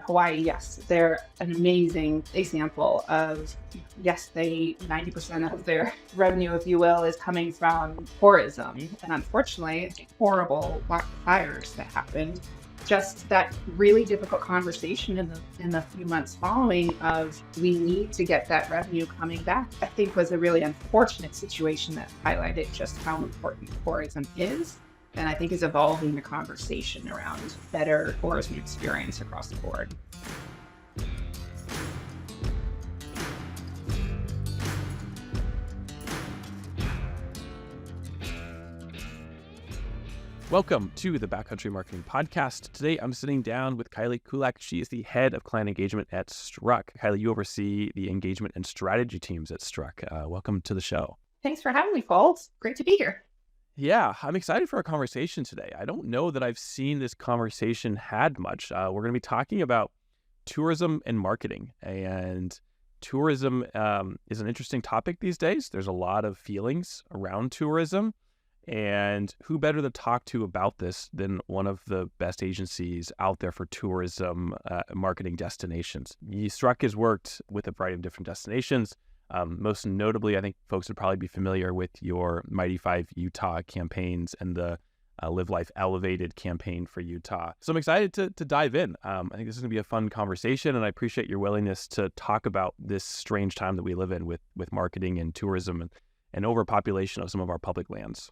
Hawaii, yes, they're an amazing example of, yes, 90% of their revenue, if you will, is coming from tourism. And unfortunately, horrible fires that happened. Just that really difficult conversation in the few months following of we need to get that revenue coming back, I think was a really unfortunate situation that highlighted just how important tourism is, and I think is evolving the conversation around better tourism experience across the board. Welcome to the Backcountry Marketing Podcast. Today, I'm sitting down with Kylie Kullack. She is the head of client engagement at Struck. Kylie, you oversee the engagement and strategy teams at Struck. Welcome to the show. Thanks for having me, Fold. Great to be here. Yeah, I'm excited for our conversation today. I don't know that I've seen this conversation had much. We're going to be talking about tourism and marketing. And tourism is an interesting topic these days. There's a lot of feelings around tourism. And who better to talk to about this than one of the best agencies out there for tourism marketing destinations? Struck has worked with a variety of different destinations. Most notably, I think folks would probably be familiar with your Mighty 5 Utah campaigns and the Live Life Elevated campaign for Utah. So I'm excited to dive in. I think this is going to be a fun conversation, and I appreciate your willingness to talk about this strange time that we live in with marketing and tourism and overpopulation of some of our public lands.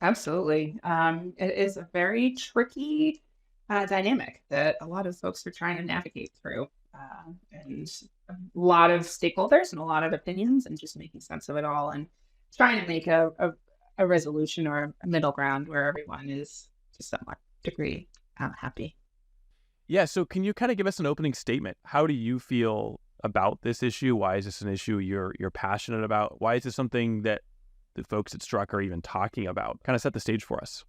Absolutely. It is a very tricky dynamic that a lot of folks are trying to navigate through. And a lot of stakeholders and a lot of opinions, and just making sense of it all and trying to make a resolution or a middle ground where everyone is to some degree happy. Yeah. So can you kind of give us an opening statement? How do you feel about this issue? Why is this an issue you're passionate about? Why is this something that the folks at Struck are even talking about? Kind of set the stage for us.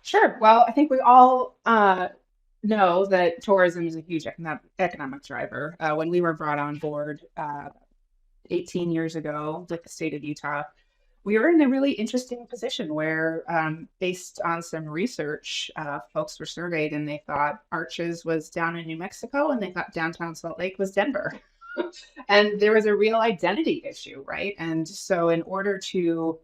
Sure. Well, I think we all know that tourism is a huge economic driver. When we were brought on board 18 years ago with the state of Utah, we were in a really interesting position where, based on some research, folks were surveyed and they thought Arches was down in New Mexico and they thought downtown Salt Lake was Denver. And there was a real identity issue, right? And so, in order to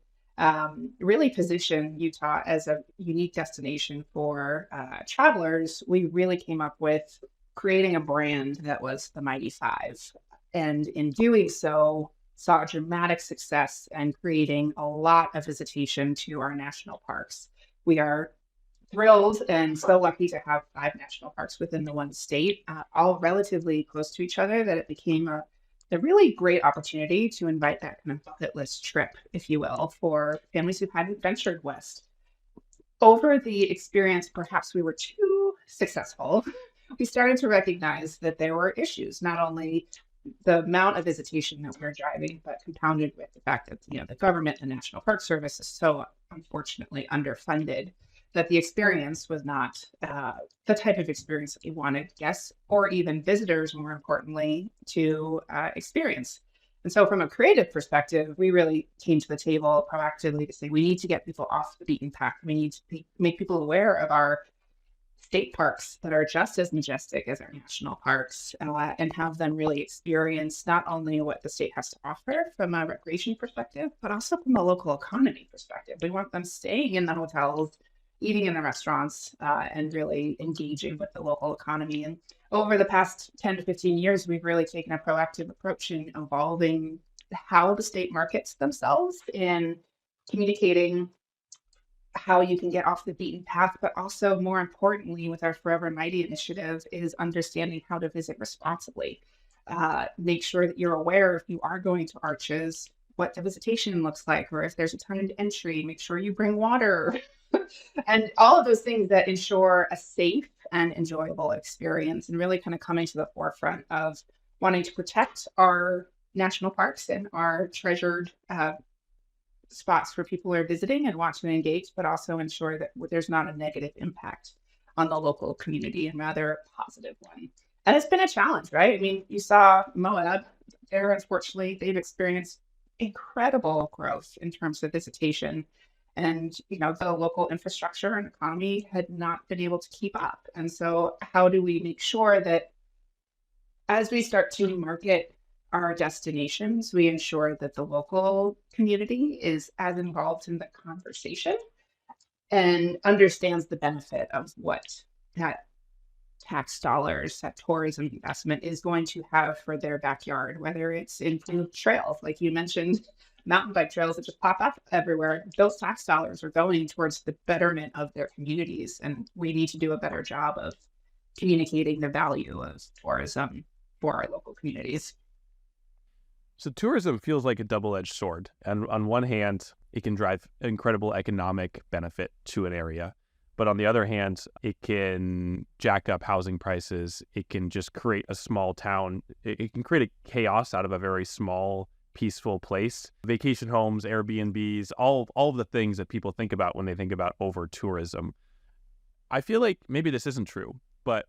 really position Utah as a unique destination for travelers, we really came up with creating a brand that was the Mighty 5. And in doing so, saw a dramatic success and creating a lot of visitation to our national parks. We are thrilled and so lucky to have 5 national parks within the one state, all relatively close to each other, that it became a really great opportunity to invite that kind of bucket list trip, if you will, for families who hadn't ventured west. Over the experience, perhaps we were too successful. We started to recognize that there were issues, not only the amount of visitation that we're driving, but compounded with the fact that the government, the National Park Service, is so unfortunately underfunded that the experience was not the type of experience that we wanted guests or even visitors, more importantly, to experience. And so from a creative perspective, we really came to the table proactively to say we need to get people off the beaten path. We need to make people aware of our state parks that are just as majestic as our national parks, and have them really experience not only what the state has to offer from a recreation perspective, but also from a local economy perspective. We want them staying in the hotels, eating in the restaurants, and really engaging with the local economy. And over the past 10 to 15 years, we've really taken a proactive approach in evolving how the state markets themselves in communicating how you can get off the beaten path, but also more importantly, with our Forever Mighty initiative, is understanding how to visit responsibly. Make sure that you're aware if you are going to Arches, what the visitation looks like, or if there's a timed entry, make sure you bring water. And all of those things that ensure a safe and enjoyable experience, and really kind of coming to the forefront of wanting to protect our national parks and our treasured spots where people are visiting and want to engage, but also ensure that there's not a negative impact on the local community and rather a positive one. And it's been a challenge, right? I mean, you saw Moab there, unfortunately, they've experienced incredible growth in terms of visitation. And, the local infrastructure and economy had not been able to keep up. And so how do we make sure that as we start to market our destinations, we ensure that the local community is as involved in the conversation and understands the benefit of what that tax dollars, that tourism investment is going to have for their backyard, whether it's improved trails, like you mentioned, mountain bike trails that just pop up everywhere. Those tax dollars are going towards the betterment of their communities. And we need to do a better job of communicating the value of tourism for our local communities. So tourism feels like a double-edged sword. And on one hand, it can drive incredible economic benefit to an area. But on the other hand, it can jack up housing prices. It can just create a small town. It can create a chaos out of a very small, peaceful place. Vacation homes, Airbnbs, all of the things that people think about when they think about over-tourism. I feel like maybe this isn't true, but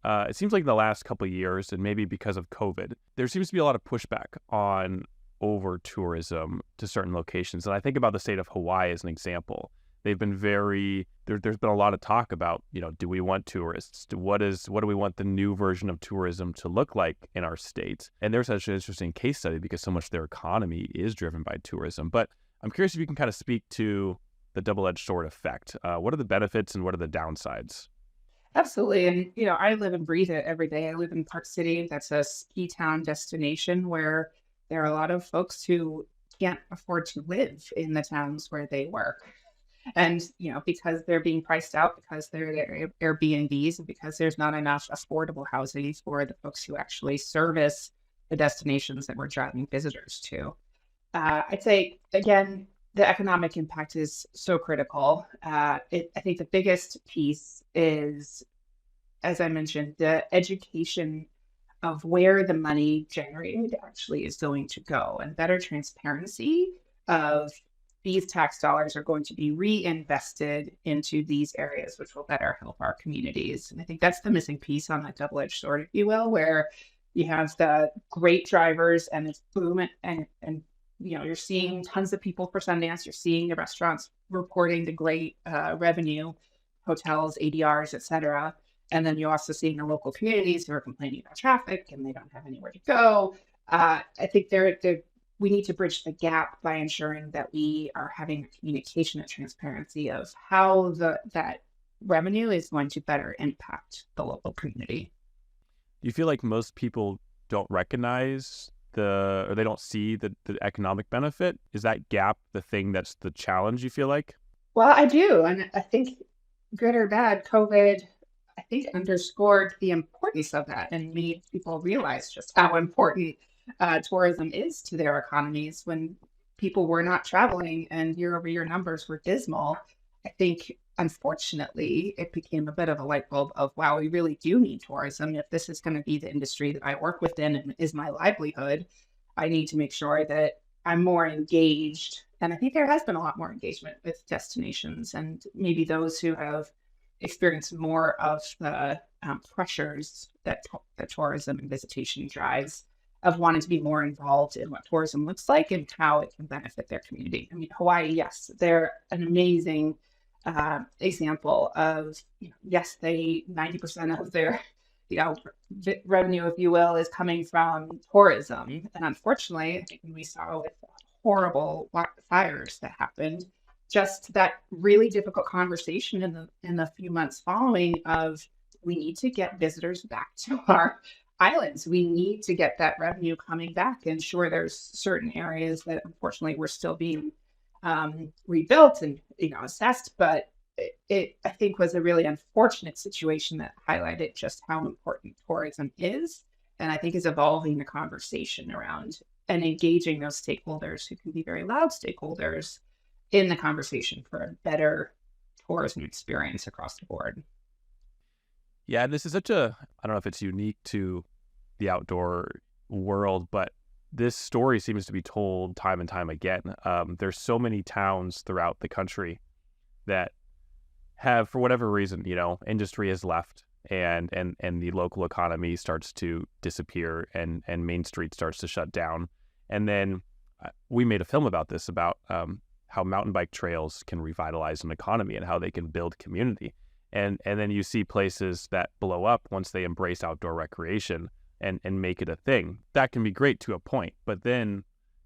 it seems like in the last couple of years, and maybe because of COVID, there seems to be a lot of pushback on over-tourism to certain locations. And I think about the state of Hawaii as an example. They've been there's been a lot of talk about, do we want tourists? What do we want the new version of tourism to look like in our state? And there's such an interesting case study because so much of their economy is driven by tourism. But I'm curious if you can kind of speak to the double-edged sword effect. What are the benefits and what are the downsides? Absolutely. And, I live and breathe it every day. I live in Park City. That's a ski town destination where there are a lot of folks who can't afford to live in the towns where they work. And, because they're being priced out, because they're Airbnbs, and because there's not enough affordable housing for the folks who actually service the destinations that we're driving visitors to. I'd say, again, the economic impact is so critical. I think the biggest piece is, as I mentioned, the education of where the money generated actually is going to go, and better transparency of these tax dollars are going to be reinvested into these areas, which will better help our communities. And I think that's the missing piece on that double-edged sword, if you will, where you have the great drivers and it's boom and you're seeing tons of people for Sundance. You're seeing the restaurants reporting the great revenue, hotels, ADRs, et cetera. And then you're also seeing the local communities who are complaining about traffic and they don't have anywhere to go. I think we need to bridge the gap by ensuring that we are having communication and transparency of how that revenue is going to better impact the local community. Do you feel like most people don't recognize or they don't see the economic benefit? Is that gap the thing that's the challenge, you feel like? Well, I do. And I think good or bad, COVID, I think underscored the importance of that and made people realize just how important tourism is to their economies when people were not traveling and year-over-year numbers were dismal. I think, unfortunately, it became a bit of a light bulb of, wow, we really do need tourism. If this is going to be the industry that I work within and is my livelihood, I need to make sure that I'm more engaged. And I think there has been a lot more engagement with destinations and maybe those who have experienced more of the pressures that tourism and visitation drives of wanting to be more involved in what tourism looks like and how it can benefit their community. I mean, Hawaii, yes, they're an amazing example of, yes, 90% of their, revenue, if you will, is coming from tourism. And unfortunately, I think we saw with horrible fires that happened, just that really difficult conversation in the few months following of, we need to get visitors back to our islands. We need to get that revenue coming back. And sure, there's certain areas that unfortunately were still being rebuilt and assessed, but it I think was a really unfortunate situation that highlighted just how important tourism is, and I think is evolving the conversation around and engaging those stakeholders who can be very loud stakeholders in the conversation for a better tourism experience across the board. Yeah, and this is I don't know if it's unique to the outdoor world, but this story seems to be told time and time again. There's so many towns throughout the country that have, for whatever reason, industry has left and the local economy starts to disappear and Main Street starts to shut down. And then we made a film about this, about how mountain bike trails can revitalize an economy and how they can build community. And then you see places that blow up once they embrace outdoor recreation, and make it a thing. That can be great to a point, but then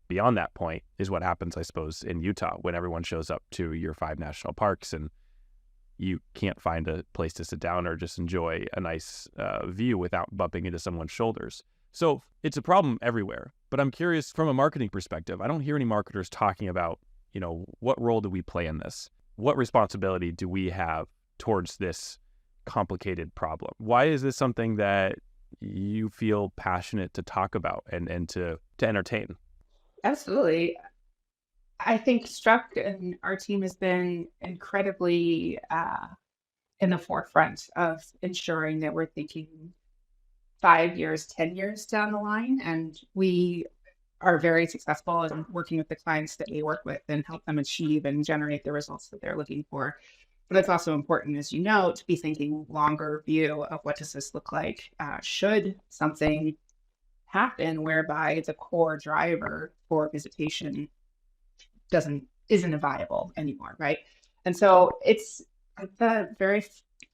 beyond that point is what happens, I suppose, in Utah when everyone shows up to your 5 national parks and you can't find a place to sit down or just enjoy a nice view without bumping into someone's shoulders. So it's a problem everywhere. But I'm curious, from a marketing perspective, I don't hear any marketers talking about, what role do we play in this? What responsibility do we have towards this complicated problem? Why is this something that you feel passionate to talk about and to entertain? Absolutely. I think Struck and our team has been incredibly in the forefront of ensuring that we're thinking 5 years, 10 years down the line. And we are very successful in working with the clients that we work with and help them achieve and generate the results that they're looking for. But it's also important, as you know, to be thinking longer view of what does this look like? Should something happen whereby the core driver for visitation isn't viable anymore, right? And so it's at the very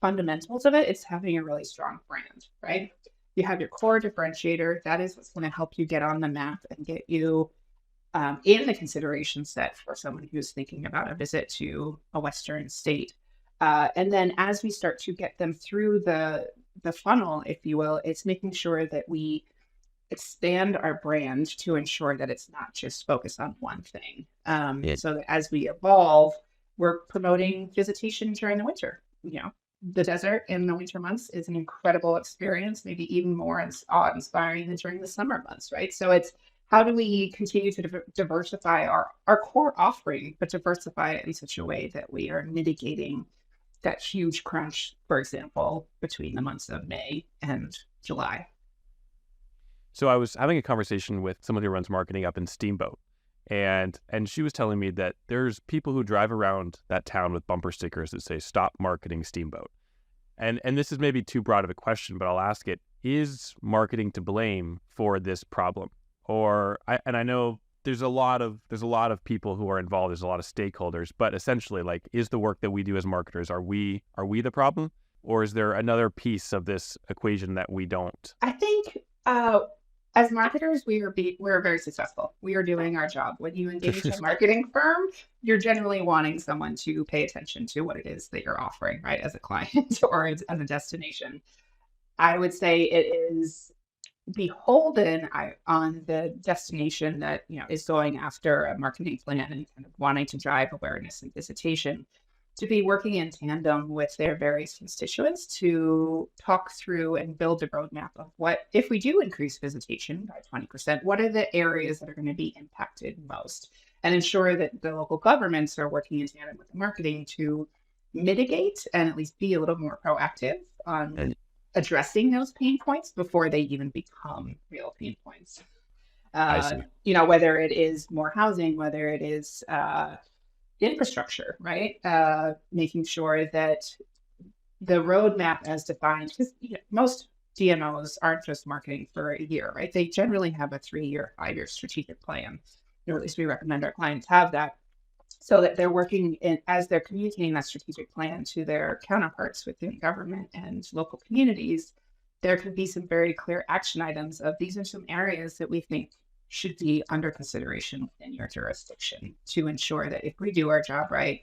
fundamentals of it. It's having a really strong brand, right? You have your core differentiator. That is what's going to help you get on the map and get you in the consideration set for someone who's thinking about a visit to a Western state. And then as we start to get them through the funnel, if you will, it's making sure that we expand our brand to ensure that it's not just focused on one thing. So that as we evolve, we're promoting visitation during the winter. The desert in the winter months is an incredible experience, maybe even more awe-inspiring than during the summer months, right? So it's how do we continue to diversify our core offering, but diversify it in such a way that we are mitigating that huge crunch, for example, between the months of May and July. So I was having a conversation with someone who runs marketing up in Steamboat, and she was telling me that there's people who drive around that town with bumper stickers that say "Stop marketing Steamboat." And this is maybe too broad of a question, but I'll ask it: is marketing to blame for this problem? I know there's a lot of people who are involved. There's a lot of stakeholders, but essentially, like, is the work that we do as marketers, are we the problem, or is there another piece of this equation that we don't? I think as marketers, we're very successful. We are doing our job. When you engage a marketing firm, you're generally wanting someone to pay attention to what it is that you're offering, right, as a client or as a destination. I would say it is beholden on the destination that is going after a marketing plan and kind of wanting to drive awareness and visitation, to be working in tandem with their various constituents to talk through and build a roadmap of what, if we do increase visitation by 20%, what are the areas that are going to be impacted most, and ensure that the local governments are working in tandem with the marketing to mitigate and at least be a little more proactive on addressing those pain points before they even become real pain points. I see. Whether it is more housing, whether it is infrastructure, right? Making sure that the roadmap as defined, because most DMOs aren't just marketing for a year, right? They generally have a 3-year, 5-year strategic plan, or at least we recommend our clients have that, so that they're working as they're communicating that strategic plan to their counterparts within government and local communities. There could be some very clear action items of these are some areas that we think should be under consideration within your jurisdiction to ensure that if we do our job right,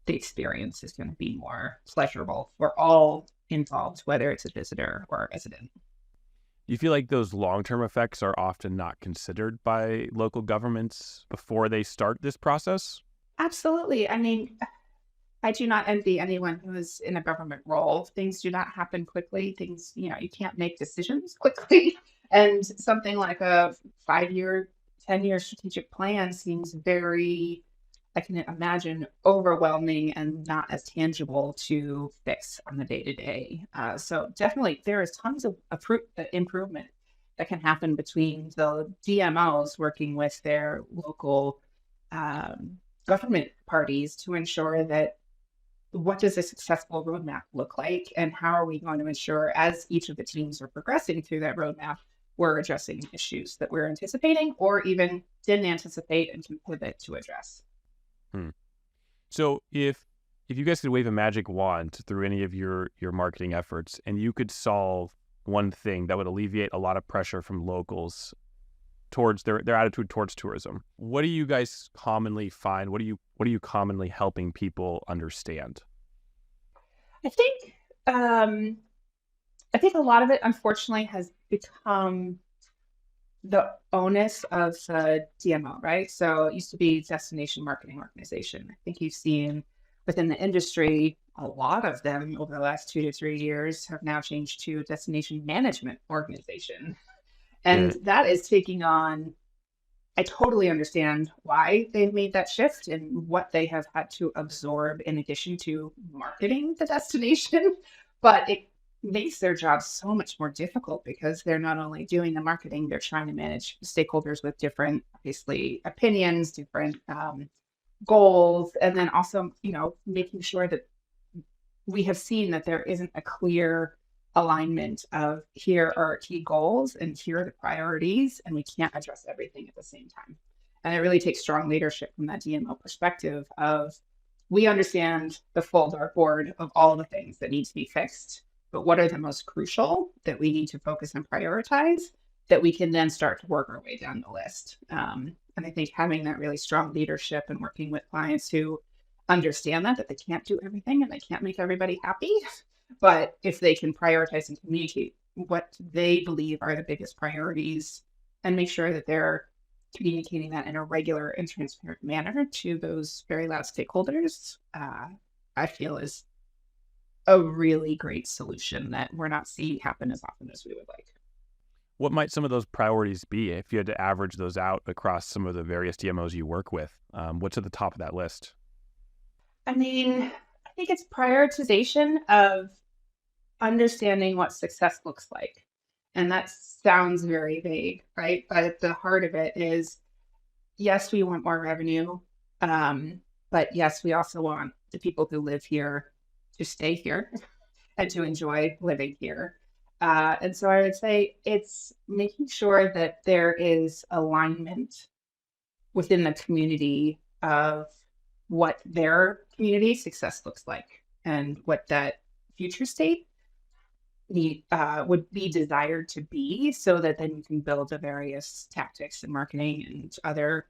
the experience is going to be more pleasurable for all involved, whether it's a visitor or a resident. You feel like those long-term effects are often not considered by local governments before they start this process? Absolutely. I mean, I do not envy anyone who is in a government role. Things do not happen quickly. You can't make decisions quickly. And something like a 5-year, 10-year strategic plan seems very, I can imagine, overwhelming and not as tangible to fix on the day-to-day. So definitely there is tons of improvement that can happen between the DMOs working with their local government parties to ensure that what does a successful roadmap look like, and how are we going to ensure as each of the teams are progressing through that roadmap, we're addressing issues that we're anticipating or even didn't anticipate and can pivot to address. So if you guys could wave a magic wand through any of your marketing efforts and you could solve one thing that would alleviate a lot of pressure from locals towards their attitude towards tourism. What do you guys commonly find? What are you commonly helping people understand? I think I think a lot of it, unfortunately, has become the onus of the DMO, right? So it used to be destination marketing organization. I think you've seen within the industry, a lot of them over the last 2 to 3 years have now changed to destination management organization. And Mm, that is taking on, I totally understand why they've made that shift and what they have had to absorb in addition to marketing the destination. But it makes their job so much more difficult because they're not only doing the marketing, they're trying to manage stakeholders with different, obviously, opinions, different goals, and then also, making sure that we have seen that there isn't a clear alignment of here are our key goals and here are the priorities, and we can't address everything at the same time. And it really takes strong leadership from that DMO perspective of we understand the full dartboard of all the things that need to be fixed, but what are the most crucial that we need to focus and prioritize that we can then start to work our way down the list. And I think having that really strong leadership and working with clients who understand that they can't do everything and they can't make everybody happy. But if they can prioritize and communicate what they believe are the biggest priorities and make sure that they're communicating that in a regular and transparent manner to those very loud stakeholders, I feel is a really great solution that we're not seeing happen as often as we would like. What might some of those priorities be if you had to average those out across some of the various DMOs you work with? What's at the top of that list? I mean, I think it's prioritization of understanding what success looks like. And that sounds very vague, right? But at the heart of it is yes, we want more revenue. But yes, we also want the people who live here to stay here and to enjoy living here. And so I would say it's making sure that there is alignment within the community of what their community success looks like and what that future state would be desired to be so that then you can build the various tactics and marketing and other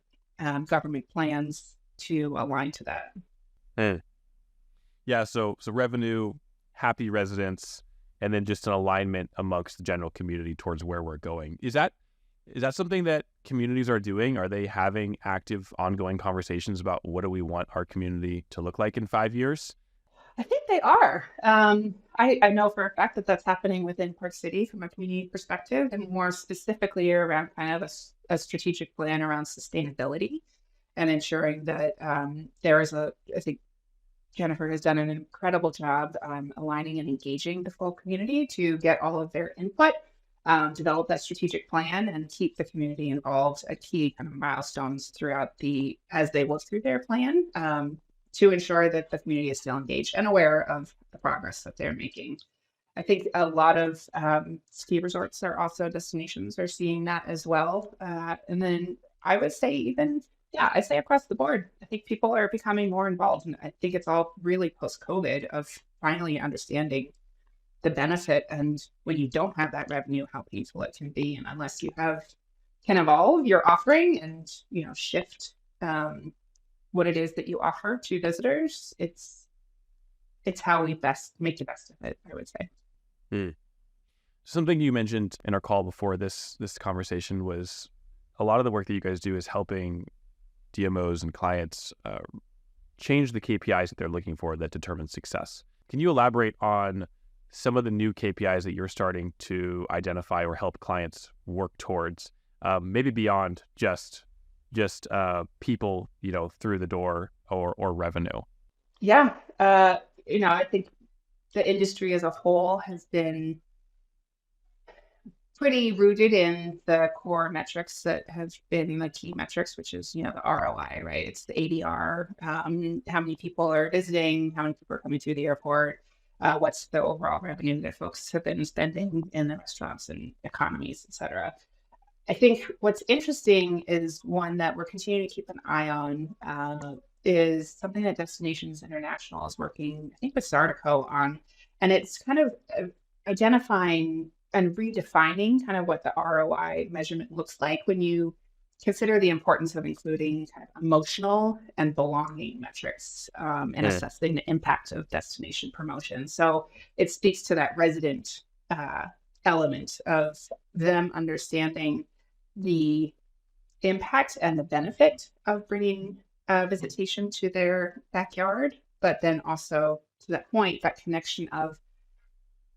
government plans to align to that. Mm. Yeah, so revenue, happy residents, and then just an alignment amongst the general community towards where we're going. Is that something that communities are doing? Are they having active, ongoing conversations about what do we want our community to look like in 5 years? I think they are. I know for a fact that that's happening within Park City from a community perspective, and more specifically around kind of a strategic plan around sustainability and ensuring that there is I think Jennifer has done an incredible job aligning and engaging the full community to get all of their input, develop that strategic plan, and keep the community involved at key kind of milestones throughout as they work through their plan to ensure that the community is still engaged and aware of the progress that they're making. I think a lot of ski resorts are also destinations are seeing that as well. And then I would say even, yeah, I say across the board, I think people are becoming more involved. And I think it's all really post-COVID of finally understanding the benefit and when you don't have that revenue, how painful it can be. And unless you can evolve your offering and, shift what it is that you offer to visitors, it's how we best make the best of it, I would say. Hmm. Something you mentioned in our call before this conversation was a lot of the work that you guys do is helping DMOs and clients change the KPIs that they're looking for that determine success. Can you elaborate on some of the new KPIs that you're starting to identify or help clients work towards, maybe beyond just people, through the door or revenue? Yeah. I think the industry as a whole has been pretty rooted in the core metrics that have been the key metrics, which is, the ROI, right? It's the ADR, how many people are visiting, how many people are coming through the airport, what's the overall revenue that folks have been spending in the restaurants and economies, et cetera. I think what's interesting is one that we're continuing to keep an eye on is something that Destinations International is working, I think, with Sardico on, and it's kind of identifying and redefining kind of what the ROI measurement looks like when you consider the importance of including kind of emotional and belonging metrics in Eh, assessing the impact of destination promotion. So it speaks to that resident element of them understanding the impact and the benefit of bringing visitation to their backyard, but then also to that point, that connection of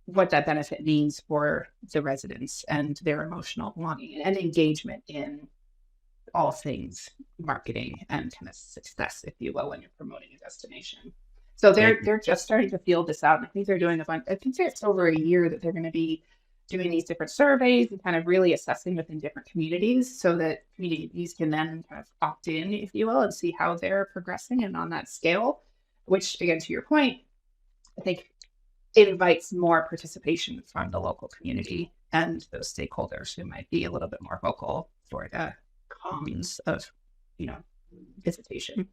what that benefit means for the residents and their emotional belonging and engagement in all things marketing and kind of success, if you will, when you're promoting a destination. So thank they're just starting to feel this out. And I think they're doing a bunch. I think it's over a year that they're going to be doing these different surveys and kind of really assessing within different communities so that communities can then kind of opt in, if you will, and see how they're progressing and on that scale, which again, to your point, I think it invites more participation from the local community and those stakeholders who might be a little bit more vocal for the cons of, you know, visitation.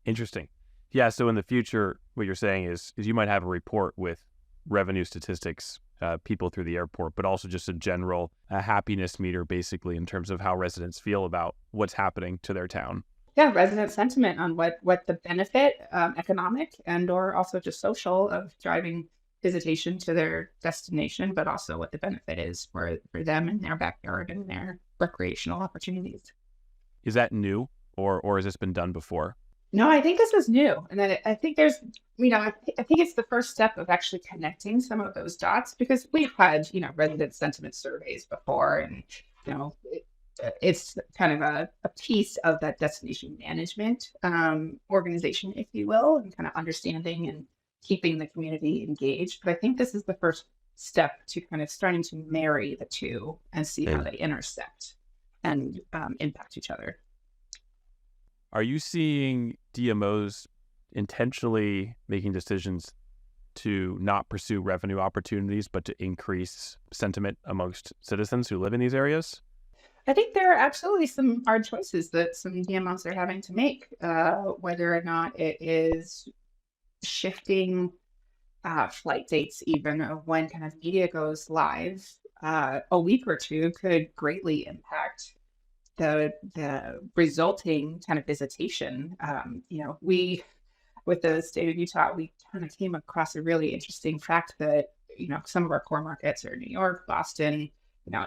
Interesting. Yeah. So in the future, what you're saying is you might have a report with revenue statistics, people through the airport, but also just a general happiness meter, basically, in terms of how residents feel about what's happening to their town. Yeah, resident sentiment on what the benefit, economic and or also just social of driving visitation to their destination, but also what the benefit is for them in their backyard and their recreational opportunities. Is that new, or has this been done before? No, I think this is new. And then I think there's, I think it's the first step of actually connecting some of those dots because we've had, resident sentiment surveys before and, it's kind of a piece of that destination management organization, if you will, and kind of understanding and keeping the community engaged. But I think this is the first step to kind of starting to marry the two and see how And they intersect and impact each other. are you seeing DMOs intentionally making decisions to not pursue revenue opportunities, but to increase sentiment amongst citizens who live in these areas? I think there are absolutely some hard choices that some DMOs are having to make, whether or not it is shifting flight dates, even of when kind of media goes live. A week or two could greatly impact the resulting kind of visitation. We with the state of Utah, we kind of came across a really interesting fact that some of our core markets are New York, Boston,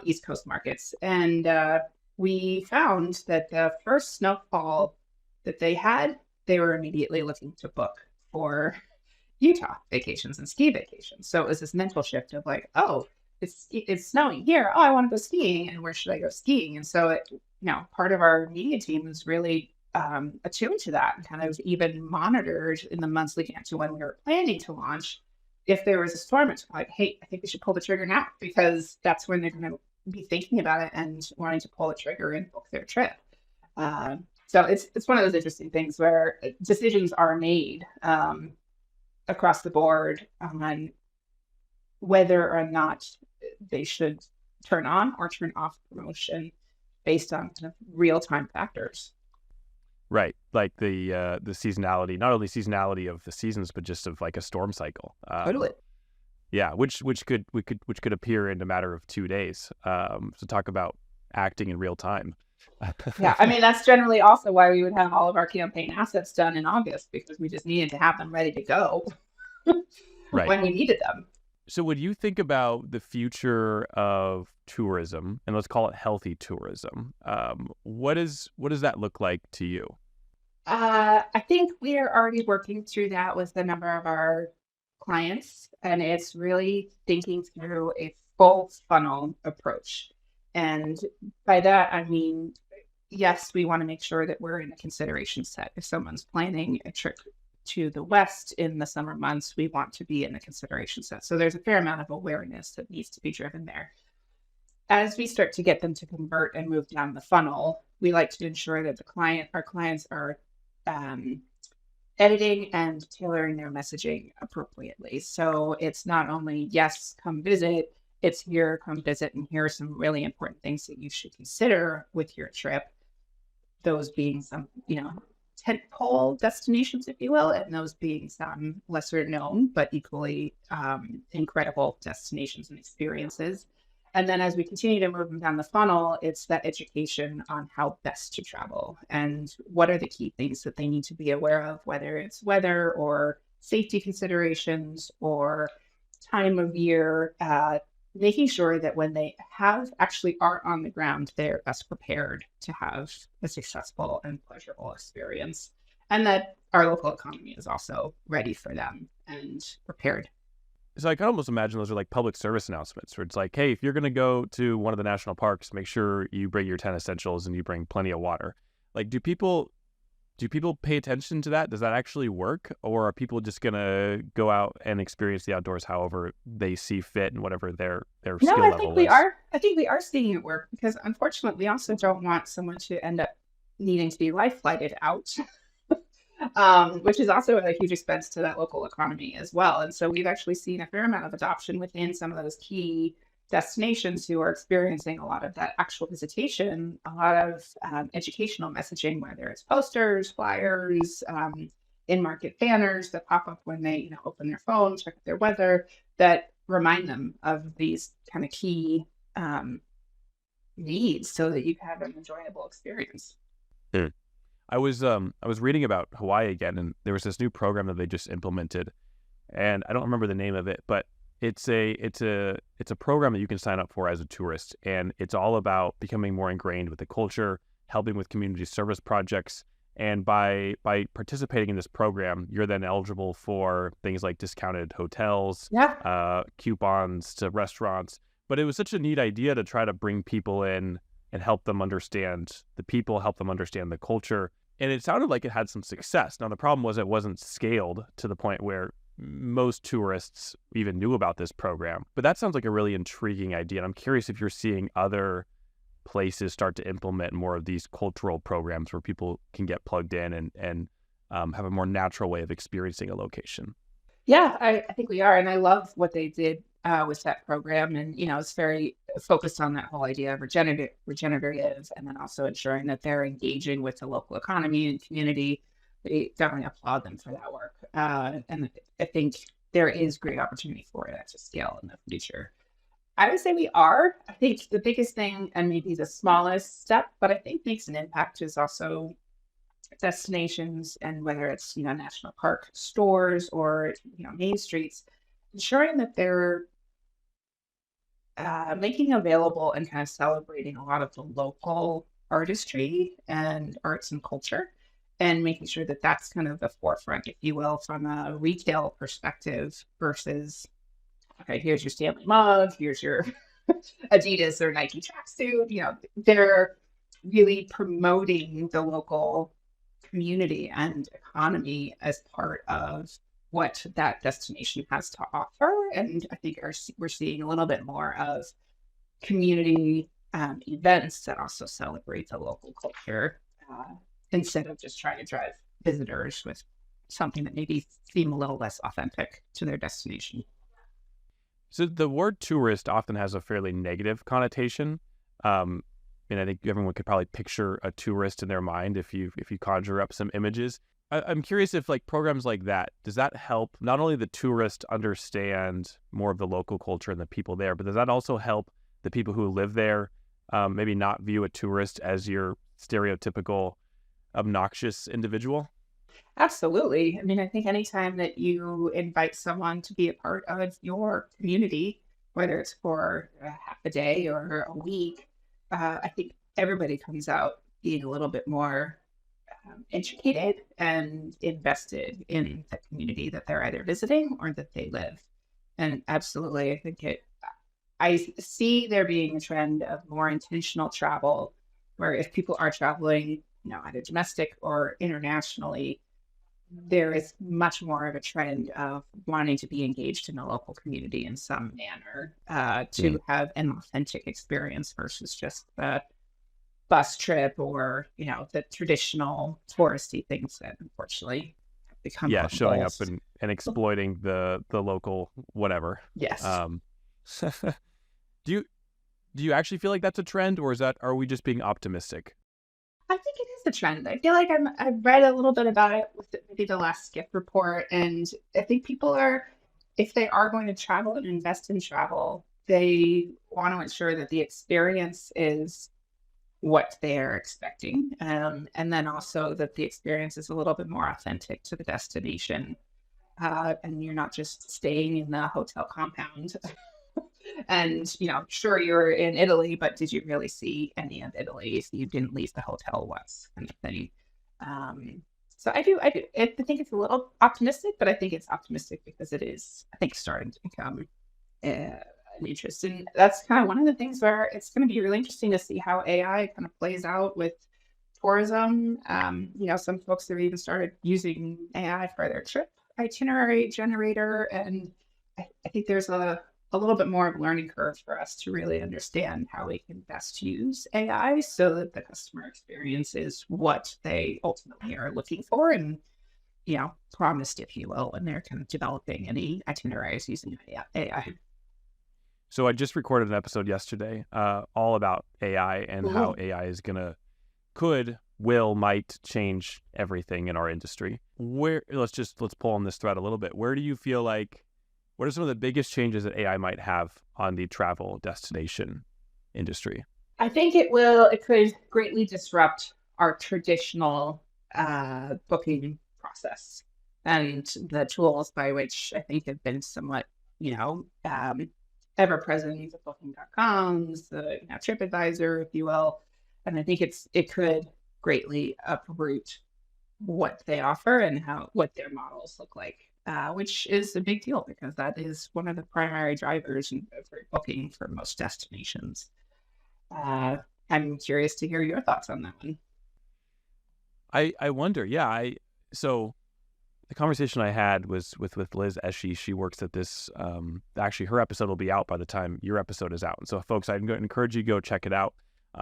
East Coast markets, and we found that the first snowfall that they had, they were immediately looking to book for Utah vacations and ski vacations. So it was this mental shift of like, oh, it's snowing here. Oh, I want to go skiing, and where should I go skiing? And so part of our media team was really attuned to that and kind of even monitored in the months leading up to when we were planning to launch. If there was a storm, it's like, hey, I think we should pull the trigger now because that's when they're going to be thinking about it and wanting to pull the trigger and book their trip. So it's one of those interesting things where decisions are made across the board on whether or not they should turn on or turn off promotion based on kind of real time factors. Right, like the seasonality, not only seasonality of the seasons, but just of like a storm cycle. Totally. Yeah, which could appear in a matter of 2 days. So talk about acting in real time. Yeah, I mean, that's generally also why we would have all of our campaign assets done in August because we just needed to have them ready to go Right. when we needed them. So when you think about the future of tourism, and let's call it healthy tourism, what does that look like to you? I think we are already working through that with a number of our clients, and it's really thinking through a full funnel approach. And by that, I mean, yes, we want to make sure that we're in the consideration set. If someone's planning a trip to the West in the summer months, we want to be in the consideration set. So there's a fair amount of awareness that needs to be driven there. As we start to get them to convert and move down the funnel, we like to ensure that our clients are editing and tailoring their messaging appropriately. So it's not only, yes, come visit, it's here, come visit, and here are some really important things that you should consider with your trip. Those being some, tentpole destinations, if you will, and those being some lesser known but equally incredible destinations and experiences. And then as we continue to move them down the funnel, it's that education on how best to travel and what are the key things that they need to be aware of, whether it's weather or safety considerations or time of year, making sure that when they have actually are on the ground, they're best prepared to have a successful and pleasurable experience. And that our local economy is also ready for them and prepared. So I can almost imagine those are like public service announcements where it's like, hey, if you're going to go to one of the national parks, make sure you bring your 10 essentials and you bring plenty of water. Like, do people pay attention to that? Does that actually work? Or are people just going to go out and experience the outdoors however they see fit and whatever their No, skill I think level we is? are. I think we are seeing it work because unfortunately, we also don't want someone to end up needing to be life flighted out, which is also a huge expense to that local economy as well. And so we've actually seen a fair amount of adoption within some of those key destinations who are experiencing a lot of that actual visitation, a lot of educational messaging, whether it's posters, flyers, in-market banners that pop up when they, open their phone, check their weather, that remind them of these kind of key needs so that you can have an enjoyable experience. Hmm. I was reading about Hawaii again, and there was this new program that they just implemented, and I don't remember the name of it, but it's a program that you can sign up for as a tourist, and it's all about becoming more ingrained with the culture, helping with community service projects, and by participating in this program, you're then eligible for things like discounted hotels, Yeah. coupons to restaurants. But it was such a neat idea to try to bring people in and help them understand the people, help them understand the culture. And it sounded like it had some success. Now, the problem was it wasn't scaled to the point where most tourists even knew about this program. But that sounds like a really intriguing idea. And I'm curious if you're seeing other places start to implement more of these cultural programs where people can get plugged in and have a more natural way of experiencing a location. Yeah, I think we are. And I love what they did with that program. And, it's very focused on that whole idea of regenerative, and then also ensuring that they're engaging with the local economy and community. We definitely applaud them for that work. And I think there is great opportunity for it to scale in the future. I would say we are. I think the biggest thing, and maybe the smallest step, but I think makes an impact, is also destinations, and whether it's national park stores or main streets, ensuring that they're making available and kind of celebrating a lot of the local artistry and arts and culture, and making sure that that's kind of the forefront, if you will, from a retail perspective versus, okay, here's your Stanley mug, here's your Adidas or Nike tracksuit. They're really promoting the local community and economy as part of what that destination has to offer. And I think we're seeing a little bit more of community events that also celebrate the local culture, instead of just trying to drive visitors with something that maybe seem a little less authentic to their destination. So the word tourist often has a fairly negative connotation. And I think everyone could probably picture a tourist in their mind if you conjure up some images. I'm curious if like programs like that, does that help not only the tourist understand more of the local culture and the people there, but does that also help the people who live there maybe not view a tourist as your stereotypical obnoxious individual? Absolutely. I mean, I think anytime that you invite someone to be a part of your community, whether it's for a half a day or a week, I think everybody comes out being a little bit more educated and invested in the community that they're either visiting or that they live. And absolutely, I think I see there being a trend of more intentional travel, where if people are traveling, either domestic or internationally, there is much more of a trend of wanting to be engaged in the local community in some manner, Mm. to have an authentic experience versus just the bus trip or, the traditional touristy things that unfortunately have become Yeah, showing up commonplace. and exploiting the local whatever. Yes. Um, do you actually feel like that's a trend, or are we just being optimistic? I think it is the trend. I feel like I've read a little bit about it with maybe the last Skip report, and I think people are, if they are going to travel and invest in travel, they want to ensure that the experience is what they're expecting, and then also that the experience is a little bit more authentic to the destination, and you're not just staying in the hotel compound. And, sure, you're in Italy, but did you really see any of Italy if you didn't leave the hotel once, kind of thing? Um, so I think it's a little optimistic, but I think it's optimistic because it is, I think, starting to become an interest. And that's kind of one of the things where it's going to be really interesting to see how AI kind of plays out with tourism. Some folks have even started using AI for their trip itinerary generator, and I think there's a little bit more of a learning curve for us to really understand how we can best use AI so that the customer experience is what they ultimately are looking for and, promised, if you will, when they're kind of developing any itineraries using AI. So I just recorded an episode yesterday, all about AI and how Cool. AI is might change everything in our industry. Let's pull on this thread a little bit. Where do you feel like, what are some of the biggest changes that AI might have on the travel destination industry? I think it could greatly disrupt our traditional booking process and the tools by which I think have been somewhat, ever present, the booking.coms, the TripAdvisor, if you will. And I think it could greatly uproot what they offer and what their models look like, which is a big deal because that is one of the primary drivers for booking for most destinations. Uh, I'm curious to hear your thoughts on that one. I wonder, yeah. So the conversation I had was with Liz Eshi. She works at this. Actually, her episode will be out by the time your episode is out. And so, folks, I'd encourage you to go check it out.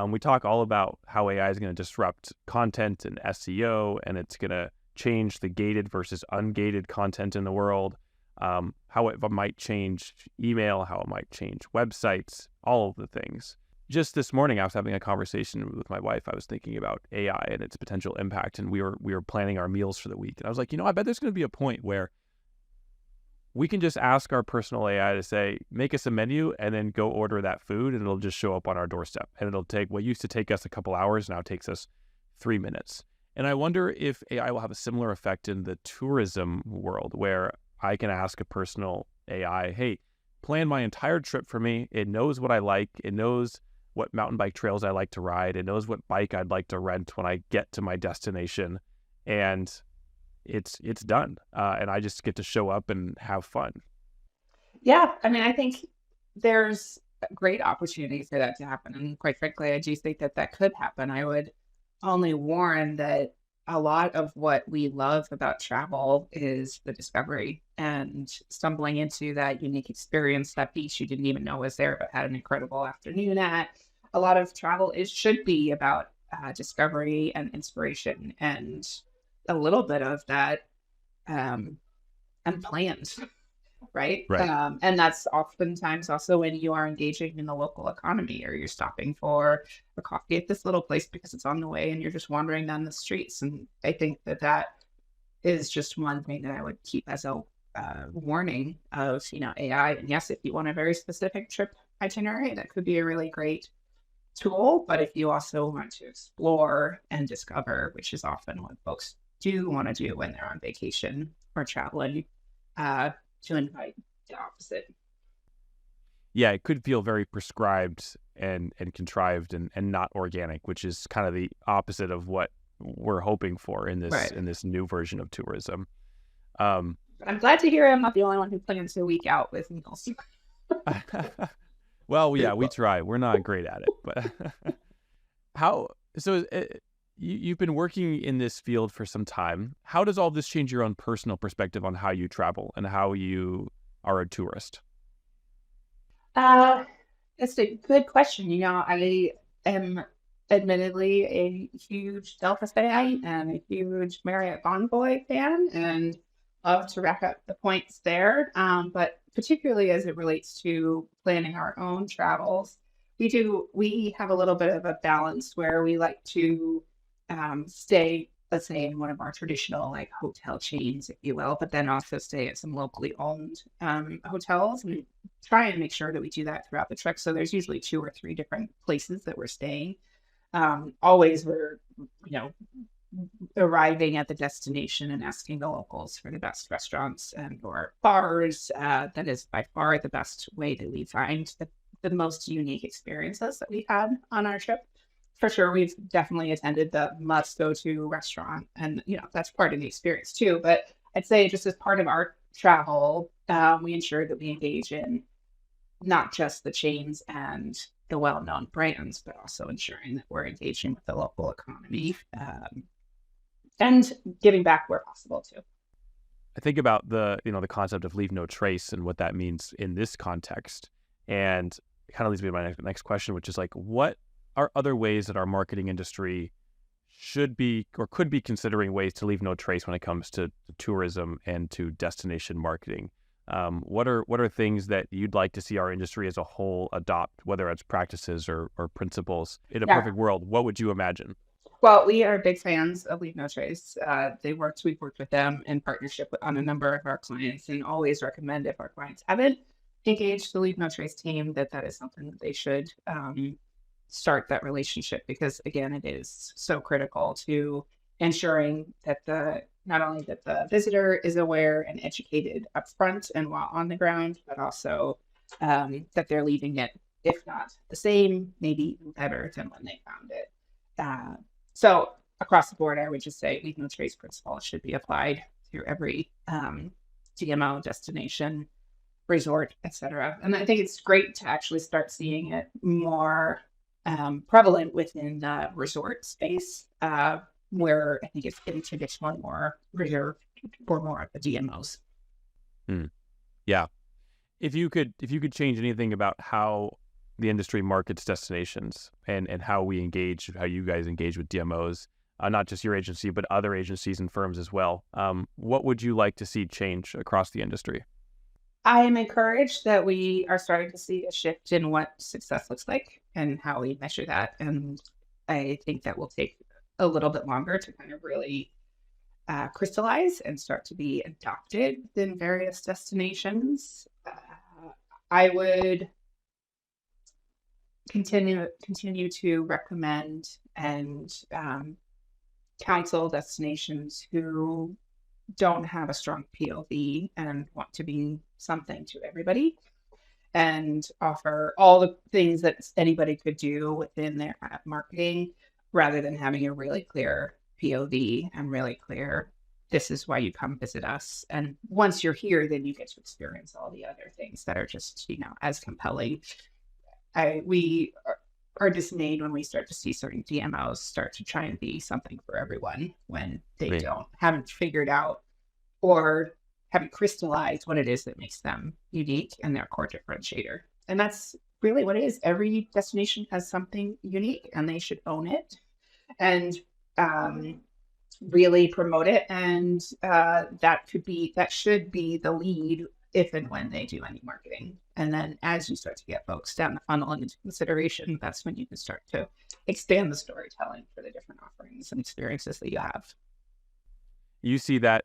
We talk all about how AI is going to disrupt content and SEO, and it's going to change the gated versus ungated content in the world. How it might change email, how it might change websites, all of the things. Just this morning, I was having a conversation with my wife. I was thinking about AI and its potential impact, and we were planning our meals for the week. And I was like, I bet there's going to be a point where we can just ask our personal AI to say, make us a menu, and then go order that food, and it'll just show up on our doorstep. And it'll take what used to take us a couple hours, now takes us 3 minutes. And I wonder if AI will have a similar effect in the tourism world, where I can ask a personal AI, hey, plan my entire trip for me. It knows what I like. It knows what mountain bike trails I like to ride. It knows what bike I'd like to rent when I get to my destination. And it's done. And I just get to show up and have fun. Yeah, I mean, I think there's a great opportunity for that to happen, and quite frankly, I do think that that could happen. I would only warn that a lot of what we love about travel is the discovery and stumbling into that unique experience, that beach you didn't even know was there, but had an incredible afternoon at. A lot of travel should be about discovery and inspiration and a little bit of that um, unplanned, right? Right. And that's oftentimes also when you are engaging in the local economy or you're stopping for a coffee at this little place because it's on the way and you're just wandering down the streets. And I think that that is just one thing that I would keep as a warning of, AI. And yes, if you want a very specific trip itinerary, that could be a really great tool. But if you also want to explore and discover, which is often what folks do want to do when they're on vacation or traveling, to invite the opposite. Yeah, it could feel very prescribed and contrived and not organic, which is kind of the opposite of what we're hoping for in Right. this new version of tourism. Um, But I'm glad to hear I'm not the only one who plans a week out with meals. well, yeah, we try. We're not great at it, but how? So you've been working in this field for some time. How does all this change your own personal perspective on how you travel and how you are a tourist? Uh, that's a good question. I am admittedly a huge Delta fan and a huge Marriott Bonvoy fan, and love to rack up the points there. But particularly as it relates to planning our own travels, we have a little bit of a balance where we like to stay, let's say, in one of our traditional like hotel chains, if you will, but then also stay at some locally owned hotels, and try and make sure that we do that throughout the trip. So there's usually 2 or 3 different places that we're staying. Always we're, arriving at the destination and asking the locals for the best restaurants and or bars. That is by far the best way that we find the most unique experiences that we've had on our trip. For sure, we've definitely attended the must go to restaurant, and that's part of the experience too. But I'd say just as part of our travel, we ensure that we engage in not just the chains and the well-known brands, but also ensuring that we're engaging with the local economy, and giving back where possible too. I think about the concept of leave no trace and what that means in this context, and it kind of leads me to my next question, which is like, what are other ways that our marketing industry should be or could be considering ways to leave no trace when it comes to tourism and to destination marketing? What are things that you'd like to see our industry as a whole adopt, whether it's practices or principles? In a Yeah. perfect world, what would you imagine? Well, we are big fans of Leave No Trace. We've worked with them in partnership on a number of our clients, and always recommend if our clients haven't engaged the Leave No Trace team, that is something that they should start that relationship, because again, it is so critical to ensuring that not only that the visitor is aware and educated up front and while on the ground, but also that they're leaving it, if not the same, maybe even better than when they found it. So across the board, I would just say leave no trace principle should be applied through every DMO destination, resort, etc. And I think it's great to actually start seeing it more prevalent within the resort space, where I think it's getting to this one more reserved for more of the DMOs. Yeah. If you could change anything about how the industry markets destinations and how you guys engage with DMOs, not just your agency, but other agencies and firms as well, what would you like to see change across the industry? I am encouraged that we are starting to see a shift in what success looks like and how we measure that. And I think that will take a little bit longer to kind of really crystallize and start to be adopted in various destinations. I would continue to recommend and counsel destinations who don't have a strong POV and want to be something to everybody, and offer all the things that anybody could do within their marketing, rather than having a really clear POV and really clear, this is why you come visit us. And once you're here, then you get to experience all the other things that are just, as compelling. We are dismayed when we start to see certain DMOs start to try and be something for everyone when they Right. haven't figured out or haven't crystallized what it is that makes them unique and their core differentiator. And that's really what it is. Every destination has something unique, and they should own it and really promote it. And that should be the lead if and when they do any marketing. And then as you start to get folks down the funnel and into consideration, that's when you can start to expand the storytelling for the different offerings and experiences that you have. You see that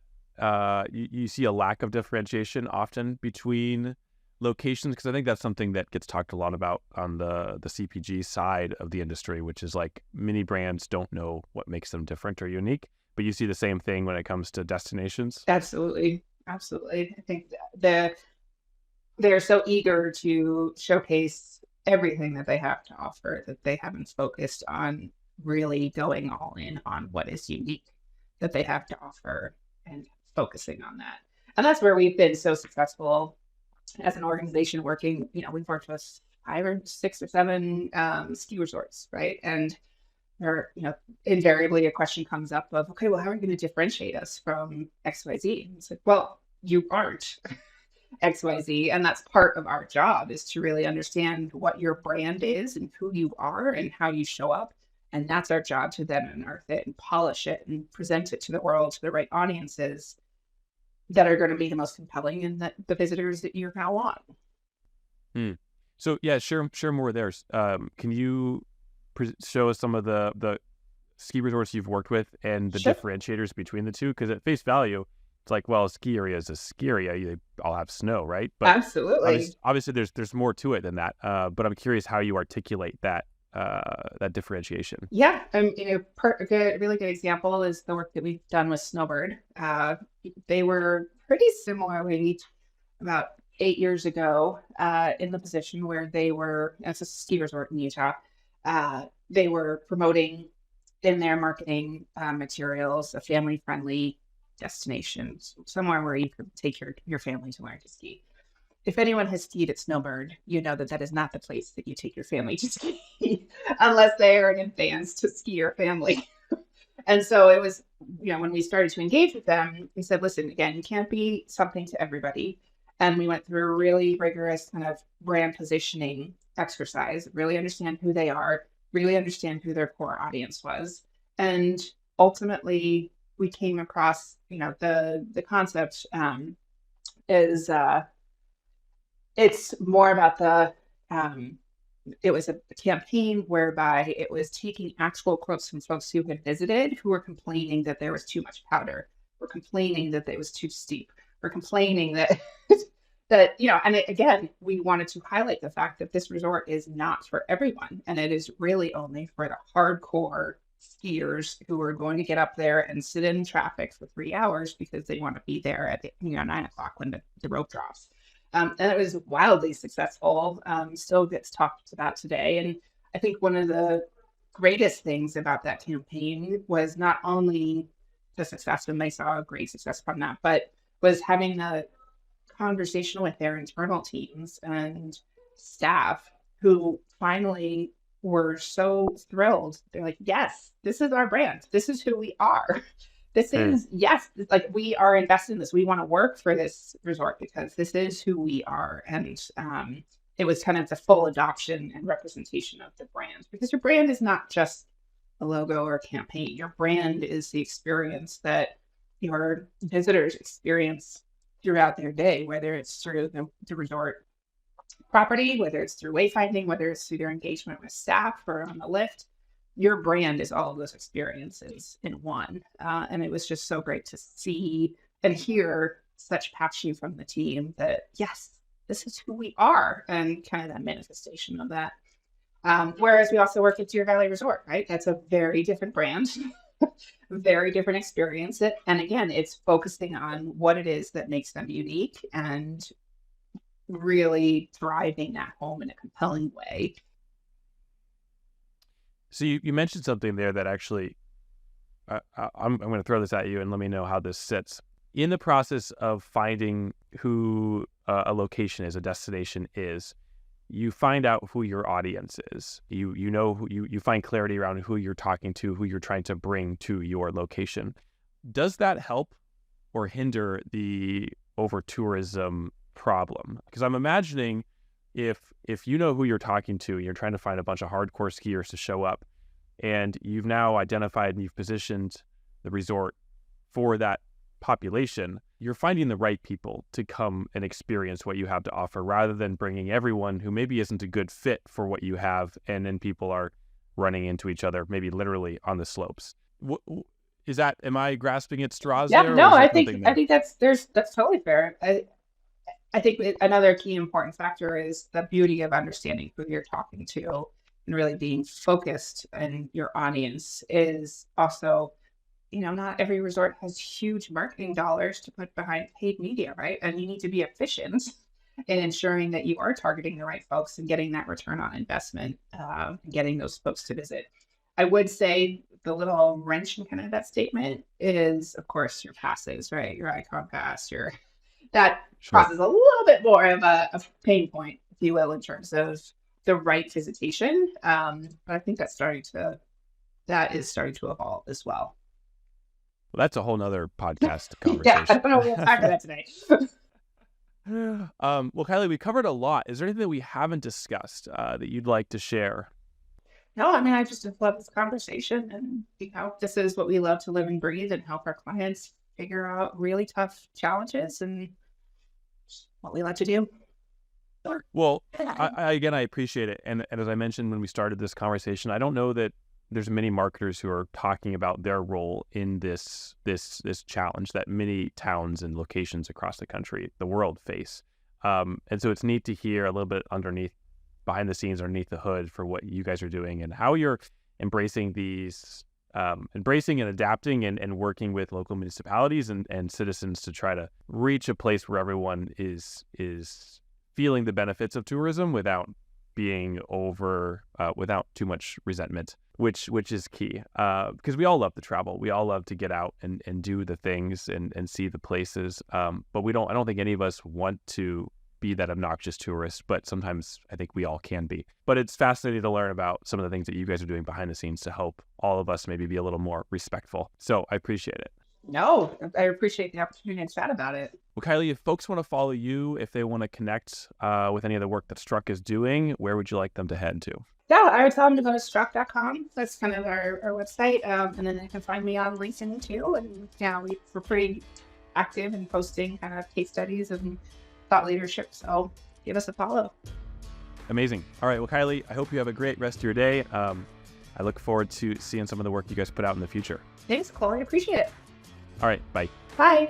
you see a lack of differentiation often between locations, because I think that's something that gets talked a lot about on the CPG side of the industry, which is like many brands don't know what makes them different or unique. But you see the same thing when it comes to destinations. Absolutely. Absolutely. I think they're so eager to showcase everything that they have to offer that they haven't focused on really going all in on what is unique that they have to offer and focusing on that. And that's where we've been so successful as an organization working. We've worked with 5 or 6 or 7 ski resorts, right? And there, invariably a question comes up of, okay, well, how are you going to differentiate us from XYZ? And it's like, well, you aren't XYZ. And that's part of our job, is to really understand what your brand is and who you are and how you show up. And that's our job, to then unearth it and polish it and present it to the world, to the right audiences that are going to be the most compelling and the visitors that you now want. So yeah, share more there. Can you show us some of the ski resorts you've worked with and the Sure. differentiators between the two? Because at face value, it's like, well, a ski area is a ski area. They all have snow, right? But Absolutely. obviously there's more to it than that. But I'm curious how you articulate that differentiation. Yeah, really good example is the work that we've done with Snowbird. They were pretty similarly about 8 years ago in the position where they were, as a ski resort in Utah, they were promoting in their marketing materials a family-friendly destination, somewhere where you could take your family to learn to ski. If anyone has skied at Snowbird, you know that that is not the place that you take your family to ski unless they are an advanced skier family. And so it was, when we started to engage with them, we said, listen, again, you can't be something to everybody. And we went through a really rigorous kind of brand positioning exercise, really understand who they are, really understand who their core audience was. And ultimately, we came across, the concept is it's more about it was a campaign whereby it was taking actual quotes from folks who had visited who were complaining that there was too much powder, were complaining that it was too steep, were complaining that again, we wanted to highlight the fact that this resort is not for everyone, and it is really only for the hardcore skiers who are going to get up there and sit in traffic for 3 hours because they want to be there at 9 o'clock when the rope drops. And it was wildly successful, still gets talked about today. And I think one of the greatest things about that campaign was not only the success, and they saw a great success from that, but was having a conversation with their internal teams and staff who finally were so thrilled. They're like, yes, this is our brand. This is who we are. This is, yes, like we are invested in this. We want to work for this resort because this is who we are. And it was kind of the full adoption and representation of the brand, because your brand is not just a logo or a campaign. Your brand is the experience that your visitors experience throughout their day, whether it's through the resort property, whether it's through wayfinding, whether it's through their engagement with staff or on the lift. Your brand is all of those experiences in one. And it was just so great to see and hear such passion from the team that, yes, this is who we are, and kind of that manifestation of that. Whereas we also work at Deer Valley Resort, right? That's a very different brand, very different experience. And again, it's focusing on what it is that makes them unique and really driving that home in a compelling way. So you mentioned something there that actually, I'm going to throw this at you and let me know how this sits. In the process of finding who a location is, a destination is, you find out who your audience is. You know who you find clarity around who you're talking to, who you're trying to bring to your location. Does that help or hinder the over-tourism problem? Because I'm imagining if you know who you're talking to, you're trying to find a bunch of hardcore skiers to show up, and you've now identified and you've positioned the resort for that population, you're finding the right people to come and experience what you have to offer, rather than bringing everyone who maybe isn't a good fit for what you have, and then people are running into each other, maybe literally on the slopes. Am I grasping at straws Yeah, there, or no, is there I something think there? that's totally fair. I think another key important factor is the beauty of understanding who you're talking to and really being focused, and your audience is also, not every resort has huge marketing dollars to put behind paid media, right? And you need to be efficient in ensuring that you are targeting the right folks and getting that return on investment, getting those folks to visit. I would say the little wrench in kind of that statement is, of course, your passes, right? Your Icon Pass, that Sure. causes a little bit more of a pain point, if you will, in terms of the right visitation. But I think that is starting to evolve as well. Well, that's a whole nother podcast Yeah, I conversation. don't know if we have time for that today. Well, Kylie, we covered a lot. Is there anything that we haven't discussed that you'd like to share? No, I mean, I just love this conversation, and this is what we love to live and breathe, and help our clients figure out really tough challenges, and what we like to do. Well, I appreciate it. And as I mentioned when we started this conversation, I don't know that there's many marketers who are talking about their role in this challenge that many towns and locations across the country, the world face. And so it's neat to hear a little bit behind the scenes, underneath the hood for what you guys are doing and how you're embracing embracing and adapting and working with local municipalities and citizens to try to reach a place where everyone is feeling the benefits of tourism without being without too much resentment, which is key. Because we all love to travel. We all love to get out and do the things and see the places. But I don't think any of us want to be that obnoxious tourist, but sometimes I think we all can be. But it's fascinating to learn about some of the things that you guys are doing behind the scenes to help all of us maybe be a little more respectful. So I appreciate it. No, I appreciate the opportunity to chat about it. Well, Kylie, if folks want to follow you, if they want to connect with any of the work that Struck is doing, where would you like them to head to? Yeah, I would tell them to go to struck.com. That's kind of our website. And then they can find me on LinkedIn too. And yeah, we're pretty active in posting kind of case studies and thought leadership. So give us a follow. Amazing. All right. Well, Kylie, I hope you have a great rest of your day. I look forward to seeing some of the work you guys put out in the future. Thanks, Chloe. Appreciate it. All right. Bye. Bye.